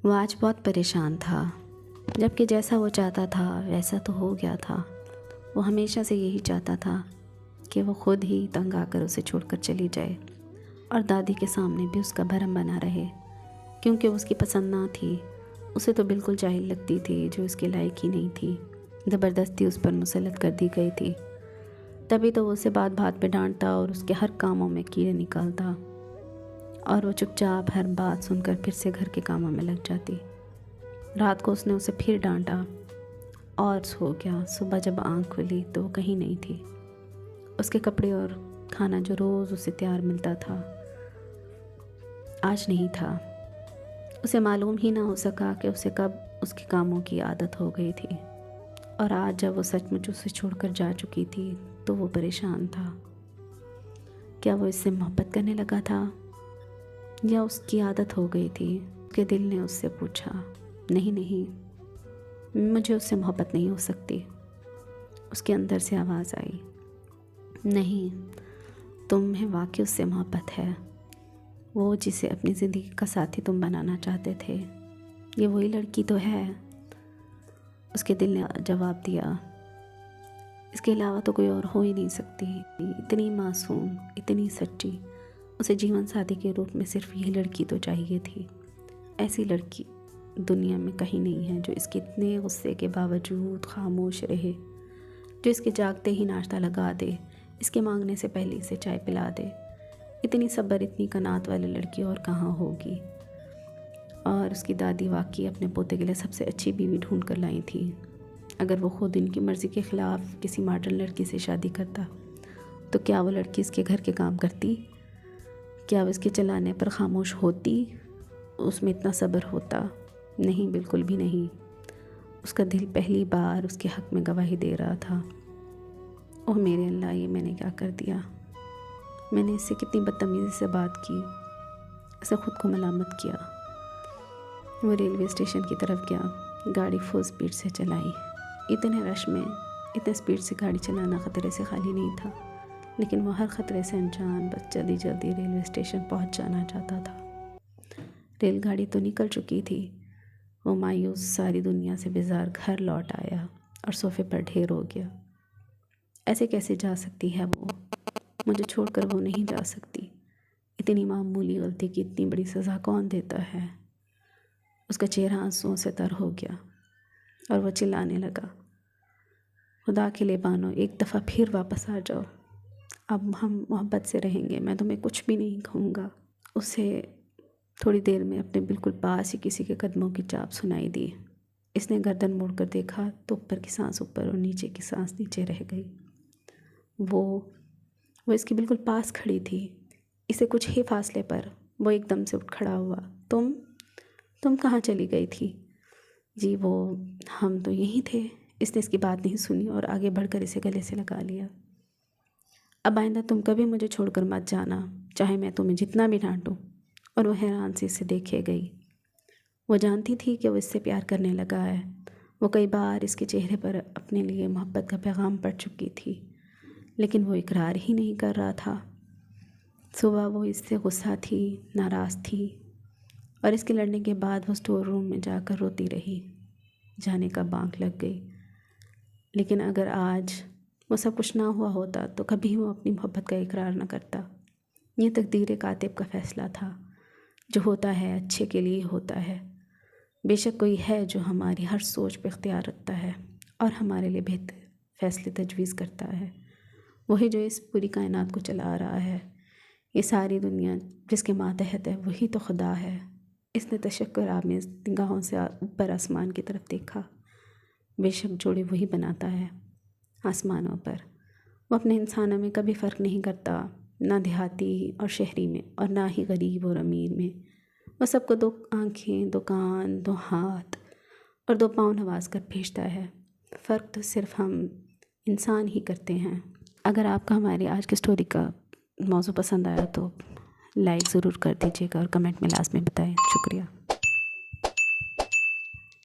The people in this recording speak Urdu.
وہ آج بہت پریشان تھا، جبکہ جیسا وہ چاہتا تھا ویسا تو ہو گیا تھا۔ وہ ہمیشہ سے یہی چاہتا تھا کہ وہ خود ہی تنگ آ کر اسے چھوڑ کر چلی جائے اور دادی کے سامنے بھی اس کا بھرم بنا رہے، کیونکہ اس کی پسند نہ تھی۔ اسے تو بالکل جاہل لگتی تھی، جو اس کے لائق ہی نہیں تھی، زبردستی اس پر مسلط کر دی گئی تھی۔ تبھی تو وہ اسے بات بات پہ ڈانٹتا اور اس کے ہر کاموں میں کیڑے نکالتا، اور وہ چپ چاپ ہر بات سن کر پھر سے گھر کے کاموں میں لگ جاتی۔ رات کو اس نے اسے پھر ڈانٹا اور سو گیا۔ صبح جب آنکھ کھلی تو وہ کہیں نہیں تھی۔ اس کے کپڑے اور کھانا جو روز اسے تیار ملتا تھا آج نہیں تھا۔ اسے معلوم ہی نہ ہو سکا کہ اسے کب اس کے کاموں کی عادت ہو گئی تھی، اور آج جب وہ سچ مچ اسے چھوڑ کر جا چکی تھی تو وہ پریشان تھا۔ کیا وہ اس سے محبت کرنے لگا تھا یا اس کی عادت ہو گئی تھی؟ اس کے دل نے اس سے پوچھا۔ نہیں، مجھے اس سے محبت نہیں ہو سکتی۔ اس کے اندر سے آواز آئی، نہیں، تمہیں واقعی اس سے محبت ہے۔ وہ جسے اپنی زندگی کا ساتھی تم بنانا چاہتے تھے، یہ وہی لڑکی تو ہے۔ اس کے دل نے جواب دیا، اس کے علاوہ تو کوئی اور ہو ہی نہیں سکتی۔ اتنی معصوم، اتنی سچی، اسے جیون ساتھی کے روپ میں صرف یہی لڑکی تو چاہیے تھی۔ ایسی لڑکی دنیا میں کہیں نہیں ہے جو اس کے اتنے غصے کے باوجود خاموش رہے، جو اس کے جاگتے ہی ناشتہ لگا دے، اس کے مانگنے سے پہلے اسے چائے پلا دے۔ اتنی صبر، اتنی قناعت والی لڑکی اور کہاں ہوگی؟ اور اس کی دادی واقعی اپنے پوتے کے لیے سب سے اچھی بیوی ڈھونڈ کر لائی تھی۔ اگر وہ خود ان کی مرضی کے خلاف کسی ماڈرن لڑکی سے شادی کرتا تو کیا وہ لڑکی اس کے گھر کے کام کرتی؟ کیا وہ اس کے چلانے پر خاموش ہوتی؟ اس میں اتنا صبر ہوتا؟ نہیں، بالکل بھی نہیں۔ اس کا دل پہلی بار اس کے حق میں گواہی دے رہا تھا۔ اوہ میرے اللہ، یہ میں نے کیا کر دیا؟ میں نے اس سے کتنی بدتمیزی سے بات کی، اسے خود کو ملامت کیا۔ وہ ریلوے اسٹیشن کی طرف گیا، گاڑی فل سپیڈ سے چلائی۔ اتنے رش میں اتنے سپیڈ سے گاڑی چلانا خطرے سے خالی نہیں تھا، لیکن وہ ہر خطرے سے انجان بس جلدی ریلوے اسٹیشن پہنچ جانا چاہتا تھا۔ ریل گاڑی تو نکل چکی تھی۔ وہ مایوس ساری دنیا سے بیزار گھر لوٹ آیا اور صوفے پر ڈھیر ہو گیا۔ ایسے کیسے جا سکتی ہے وہ؟ مجھے چھوڑ کر وہ نہیں جا سکتی۔ اتنی معمولی غلطی کی اتنی بڑی سزا کون دیتا ہے؟ اس کا چہرہ آنسوؤں سے تر ہو گیا اور وہ چلانے لگا، خدا کے لیے بانو، ایک دفعہ پھر واپس آ جاؤ۔ اب ہم محبت سے رہیں گے، میں تمہیں کچھ بھی نہیں کہوں گا۔ اسے تھوڑی دیر میں اپنے بالکل پاس ہی کسی کے قدموں کی چاپ سنائی دی۔ اس نے گردن موڑ کر دیکھا تو اوپر کی سانس اوپر اور نیچے کی سانس نیچے رہ گئی۔ وہ اس کے بالکل پاس کھڑی تھی، اسے کچھ ہی فاصلے پر۔ وہ ایک دم سے اٹھ کھڑا ہوا۔ تم کہاں چلی گئی تھی؟ جی ہم تو یہیں تھے۔ اس نے اس کی بات نہیں سنی اور آگے بڑھ کر اسے گلے سے لگا لیا۔ اب آئندہ تم کبھی مجھے چھوڑ کر مت جانا، چاہے میں تمہیں جتنا بھی ڈانٹوں۔ اور وہ حیران سے اسے دیکھے گئی۔ وہ جانتی تھی کہ وہ اس سے پیار کرنے لگا ہے۔ وہ کئی بار اس کے چہرے پر اپنے لیے محبت کا پیغام پڑھ چکی تھی، لیکن وہ اقرار ہی نہیں کر رہا تھا۔ صبح وہ اس سے غصہ تھی، ناراض تھی، اور اس کے لڑنے کے بعد وہ اسٹور روم میں جا کر روتی رہی۔ جانے کا بانک لگ گئی، لیکن اگر آج وہ سب کچھ نہ ہوا ہوتا تو کبھی وہ اپنی محبت کا اقرار نہ کرتا۔ یہ تقدیر کاتب کا فیصلہ تھا۔ جو ہوتا ہے اچھے کے لیے ہوتا ہے۔ بے شک کوئی ہے جو ہماری ہر سوچ پہ اختیار رکھتا ہے اور ہمارے لیے بہتر فیصلے تجویز کرتا ہے۔ وہی جو اس پوری کائنات کو چلا رہا ہے۔ یہ ساری دنیا جس کے ماتحت ہے وہی تو خدا ہے۔ اس نے تشکر آمیز نگاہوں سے اوپر آسمان کی طرف دیکھا۔ بے شک جوڑے وہی بناتا ہے آسمانوں پر۔ وہ اپنے انسانوں میں کبھی فرق نہیں کرتا، نہ دیہاتی اور شہری میں، اور نہ ہی غریب اور امیر میں۔ وہ سب کو 2 آنکھیں، 2 کان، 2 ہاتھ اور 2 پاؤں نواز کر بھیجتا ہے۔ فرق تو صرف ہم انسان ہی کرتے ہیں۔ اگر آپ کا ہماری آج کی سٹوری کا موضوع پسند آیا تو لائک ضرور کر دیجیے گا اور کمنٹ میں لازمی بتائیں۔ شکریہ۔